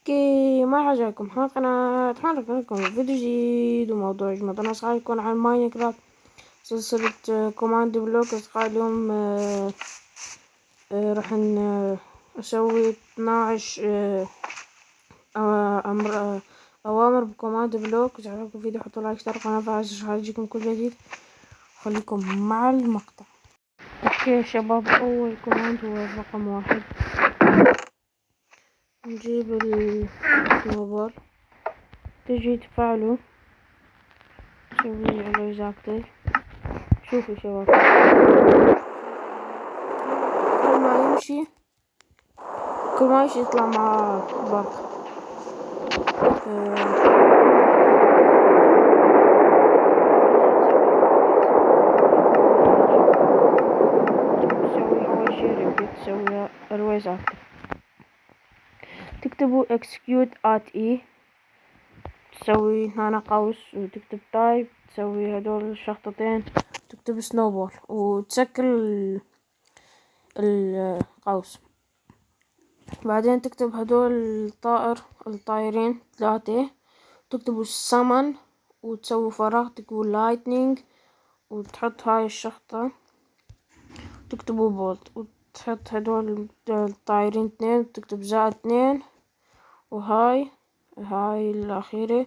اوكي، مرحبا بكم على قناة لكم فيديو جديد وموضوع جديد. انا صار يكون عن ماينكرافت سلسلة كوماند بلوك. اصدقائي اليوم راح اسوي 12 اوامر بكوماند بلوك. اذا عجبكم الفيديو حطوا لايك، اشتركوا القناة وفعلوا الجرس يجيكم كل جديد. خليكم مع المقطع. اوكي شباب، اول كوماند هو رقم 1. نجيب السنوبر، تجي تفعله، تسوي على زاكتر. شوفوا شباب، كل ما يمشي يطلع مع برق. تسوي أول شي ريبيت، تسوي always active. تكتبوا execute at e، تسوي هنا قوس وتكتب تايب، تسوي هدول الشخطتين، تكتب سنوبول وتسكر القوس. بعدين تكتب هدول الطائرين 3، تكتبوا summon وتسوي فراغ، تكتبوا lightning وتحط هاي الشخطة، تكتبوا بولت وتحط هدول الطائرين 2، وتكتب +2، وهاي الأخيرة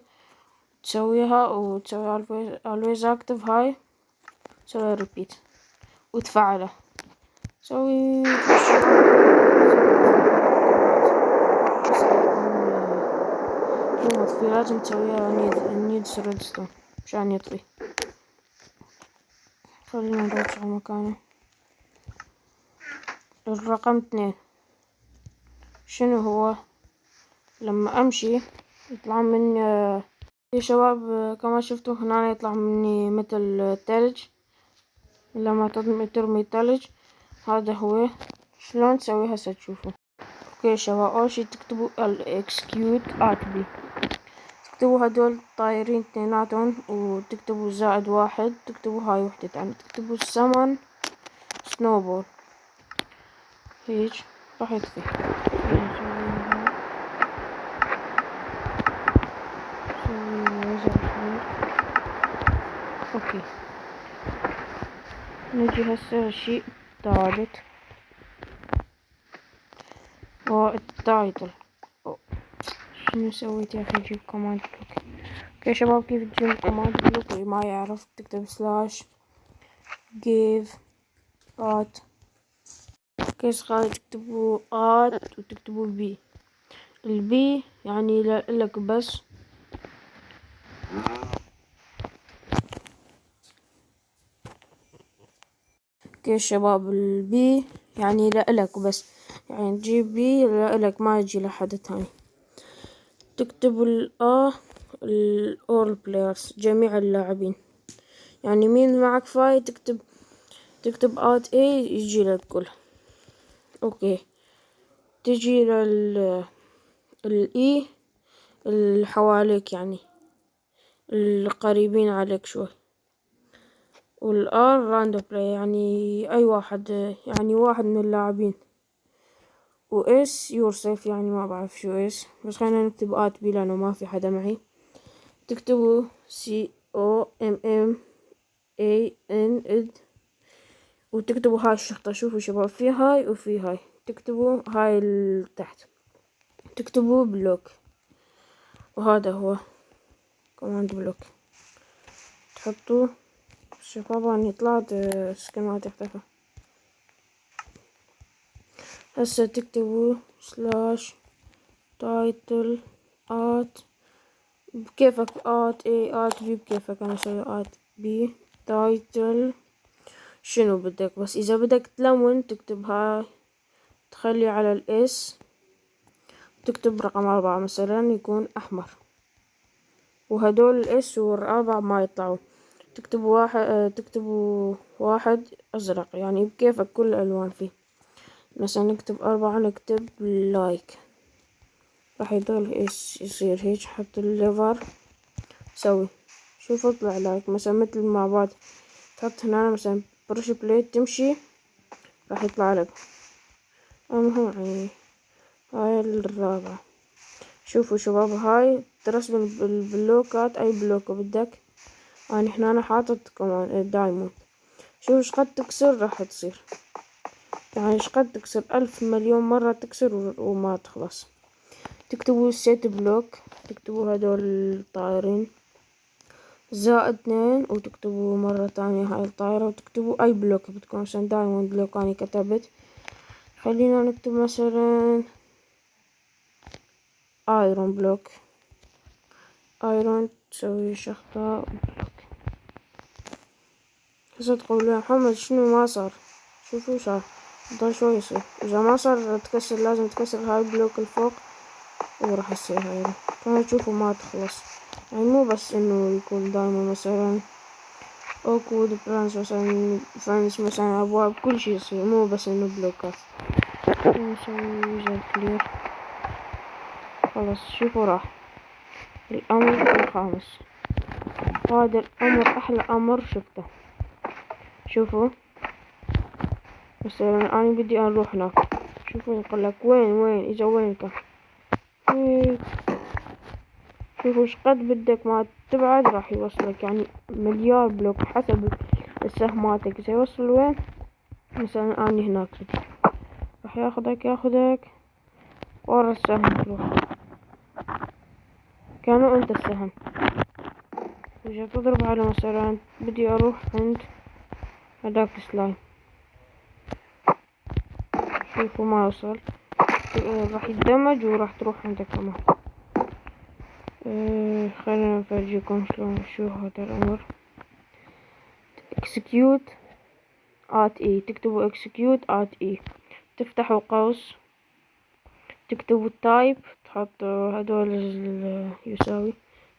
تسويها وتسوي always active. هاي تسوي repeat وتفعله. تسوي في لازم تسويها نيدز ريدستون مشان يطفي. خلينا نرجع مكانه. الرقم 2 شنو هو؟ لما امشي يطلع مني يا شباب كما شفتوا هنا يطلع مني مثل ثلج لما ترمي ثلج. هذا هو شلون تسوي هسه تشوفوا. اوكي شباب، اول شي تكتبوا execute at b، تكتبوا هدول الطايرين 2 وتكتبوا +1، تكتبوا هاي وحدة تانية، تكتبوا summon snowball. هيج راح يطفي. اوكي، نجي هسه الشيء الثالث والتايتل. شنو سويت يا اخي؟ اجيب كوماند بلوك. اوكي شباب، كيف تجيب كوماند بلوك؟ اللي ما يعرف تكتب /give at. كيس خالي تكتبوا at وتكتبوا b. البي يعني لك بس. اوكي شباب، البي يعني لك بس، يعني تجيب بي لك ما يجي لحد تاني. تكتبوا all players جميع اللاعبين، يعني مين معك فاي تكتب at a يجي لك كل. اوكي، تجي الاي اللي حواليك يعني القريبين عليك شوي، والار راندوم بلاي يعني اي واحد، يعني واحد من اللاعبين، واس يورسيلف يعني ما بعرف شو اس، بس خلينا نكتب ات بي لانه ما في حدا معي. تكتبوا COMMAN وتكتبوا هاي الشخطة. شوفوا شباب، في هاي وفي هاي، تكتبوا هاي تحت، تكتبوا بلوك، وهذا هو كوماند بلوك. تحطوه شباب. اني طلعت سكنات اختفى. هسه تكتبوا /title at بكيفك، at a at b بكيفك. انا اسوي at b title شنو بدك، بس اذا بدك تلون تكتب هاي، تخلي على الاس، تكتب رقم 4 مثلا يكون احمر، وهدول الاس والرابع ما يطلعوا. تكتبوا واحد ازرق، يعني بكيفك كل الالوان فيه. مثلا نكتب 4، نكتب لايك، راح يضل يصير هيك. حط الليفر سوي، شوف اطلع لايك مثلا مثل مع بعض. تحط هنا مثلا برش بليت تمشي راح يطلع لك. المهم يعني هاي الرابعة. شوفوا شباب، هاي ترسم البلوكات، اي بلوكة بدك. يعني هنا حاطط كمان الدايموند. شوف ايش قد تكسر راح تصير، يعني ايش قد تكسر 1000 مليون مرة تكسر وما تخلص. تكتبوا سيت بلوك، تكتبوا هدول الطائرين زائد 2، وتكتبوا مرة تانية هاي الطائرة، وتكتبوا اي بلوك بدكم. عشان دايموند بلوك اني كتبت، خلينا نكتب مثلا ايرون بلوك. ايرون تسوي شخطة بلوك. هسه تقولوا يا محمد شنو ما صار؟ شوفوا صار، ضل شوي يصير. اذا ما صار تكسر، لازم تكسر هاي البلوك الفوق وراح يصير هاي. كما تشوفوا ما تخلص، يعني مو بس انه يكون دايما مثلا اوكود برانس مثلا فرانس مثلا ابواب، كل شي يصير، مو بس انه بلوكات. نسوي زي كلير. خلاص شوفوا راح الامر الخامس. هذا الامر احلى امر شفته. شوفوا مثلا انا بدي اروح هناك، شوفوا يقول لك وين اجا وينك. شوفوا ايش قد بدك ما تبعد راح يوصلك، يعني مليار بلوك حسب السهم مالتك. اذا يوصل وين مثلا اني هناك بدي، راح ياخذك ورا السهم تروح، كانوا انت السهم. وإذا تضرب على مثلا بدي اروح عند هداك السلايم، شوفوا ما وصل، راح يتدمج وراح تروح عندك كمان. خلينا نفرجيكم شلون شو هذا الامر. execute at e، تكتبوا execute at e، تفتحوا قوس، تكتبوا type، تحطوا هدول يساوي،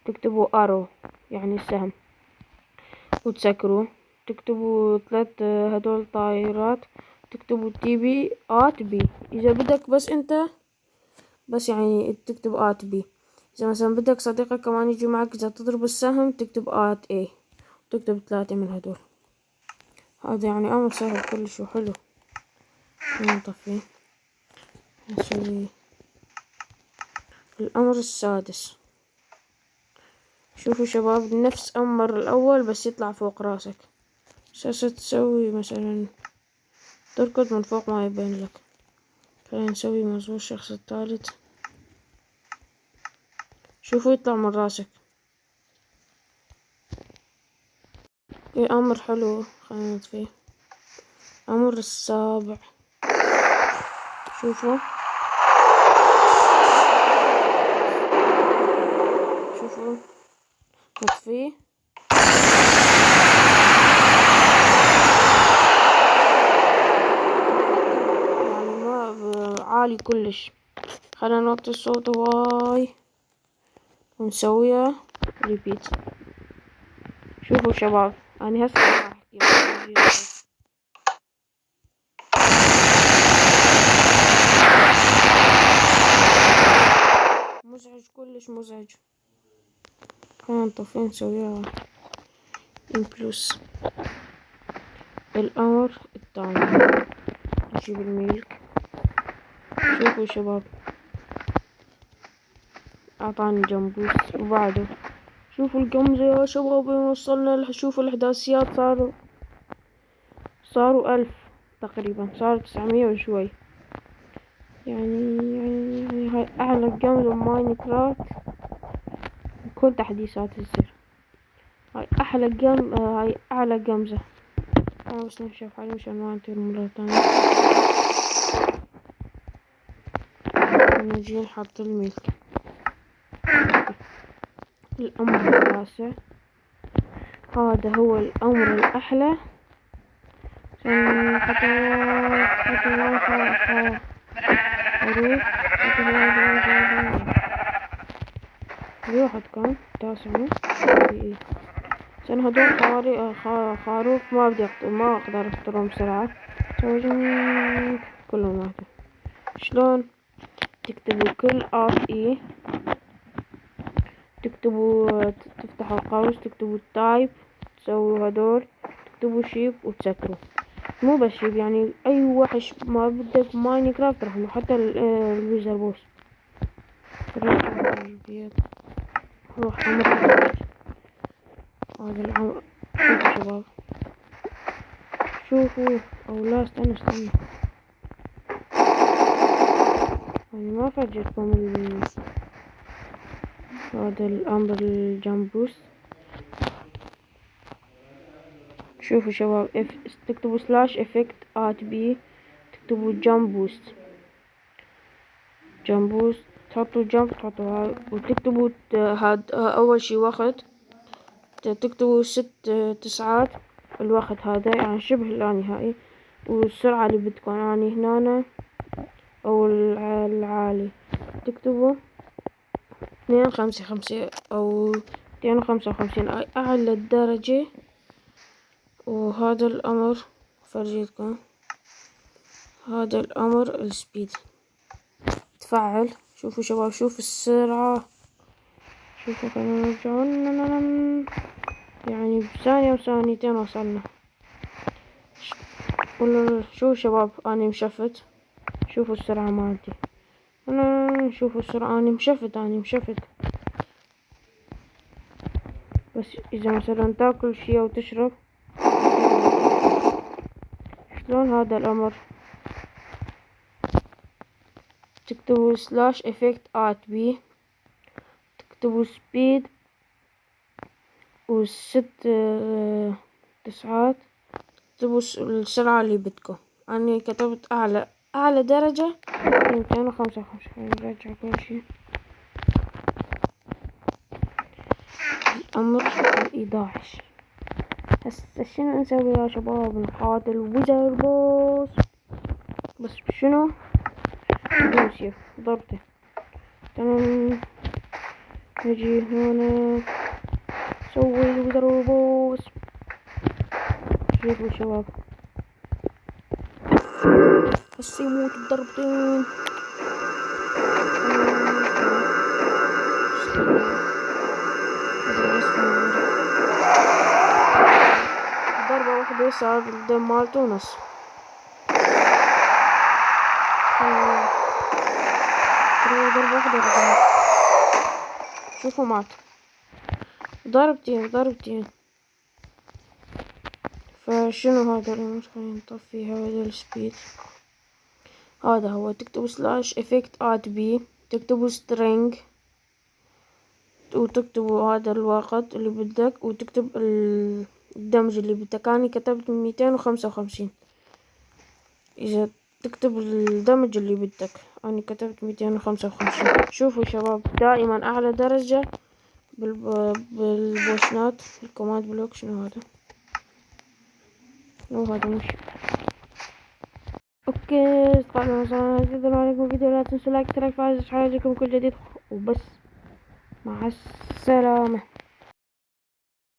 تكتبوا arrow يعني السهم، وتسكروا، تكتبوا 3 هدول طائرات، تكتبوا تي at b. اذا بدك بس انت بس يعني تكتب at b. اذا مثلا بدك صديقك كمان يجي معك، اذا تضرب السهم تكتب at a، تكتب 3 من هدول. هذا يعني امر سهل كلش وحلو. نطفيه. نسوي الامر السادس. شوفوا شباب، نفس امر الاول بس يطلع فوق راسك. هسه تسوي مثلا تركض من فوق ما يبين لك. خلينا نسوي مظبوط الشخص الثالث. شوفوا يطلع من راسك. امر حلو. خلينا نطفيه. امر السابع. شوفوا نطفيه. يعني ما عالي كلش. خلينا نوطي الصوت هواي ونسويها ريبيت. شوفوا شباب، انا هسه راح احكي مزعج كلش مزعج. خلينا نطفيه نسويها بلس. الامر الثاني نجيب الميلك. شوفوا شباب، اعطاني جنبوس وبعده شوفوا القمزة يا شباب وين وصلنا. شوفوا الاحداثيات صاروا 1000 تقريبا، صاروا 900 وشوي. يعني هاي اعلى قمزة بماينكرافت كل تحديثات تصير. هاي هاي اعلى قمزة. انا بس نشوف حالي مشان ما نطير مرة ثانية. نجي نحط الميلك. الامر التاسع، هذا هو الامر الاحلى. واحد كان 9 عشان هدول خروف ما ما اقدر اختارهم بسرعة. كلهم واحدة. شلون تكتبوا كل ار تكتبوا تفتحوا قوس، تكتبوا تايب، تسووا هدول، تكتبوا شيب وتسكروا. مو بس شيب، يعني اي وحش ما بدك ماينكرافت راح حتى الويزر بوس. تركب البيت هو حمر. هذا العمر شوفوا شباب، شوفوا. او لا، استنى يعني ما فرجتكم هذا الامر الجامبوس. شوفوا شباب، تكتبوا سلاش افكت ات بي، تكتبوا جامبوس، تحطوا جامب، تحطوا هاي وتكتبوا هاد اول شي وقت، تكتبوا 6 9 الوقت هذا يعني شبه اللانهائي، والسرعة اللي بدكم يعني هنا او العالي تكتبوا 255 او 255 اعلى الدرجة. وهذا الامر فرجيتكم، هذا الامر السبيد تفعل. شوفوا شباب، شوفوا السرعة، شوفوا خلينا نرجع يعني بثانية وثانيتين وصلنا. شوفوا شباب اني مشفت، شوفوا السرعة مالتي انا، شوفوا السرعة اني مشفت. بس اذا مثلا تاكل شي او تشرب شلون هذا الامر، تكتبوا سلاش افكت ات بي، تكتبوا سبيد و6 9، تكتبوا السرعة اللي بدكم. أنا كتبت أعلى درجة 255. نرجع كل شي. الأمر 11. هسه شنو نسوي يا شباب؟ نقاتل ويزر بوس. بس شنو؟ يوسف ضربته. تمام، نجي هنا نسوي ويزر بوس. شوفوا شباب، هسه يموت بضربتين. ضربة واحدة صار الدم مالته نص. ضربة واحدة رجعت. شوفوا مات. ضربتين. فشنو هذا الامر؟ خلينا نطفي هذا السبيد. هذا هو، تكتبوا سلاش افكت ات بي، تكتبوا سترينج، وتكتبوا هذا الوقت اللي بدك، وتكتب الدمج اللي بدك. أنا كتبت 255. إذا تكتب الدمج اللي بدك، أنا كتبت 255. شوفوا شباب، دائما أعلى درجة بالبوشنات الكوماند بلوك. شنو هذا؟ هذا مش اوكي. اصدقائنا اذا عليكم فيديو لا تنسوا لايك، اشتراك، فعل زر كل جديد. وبس، مع السلامة.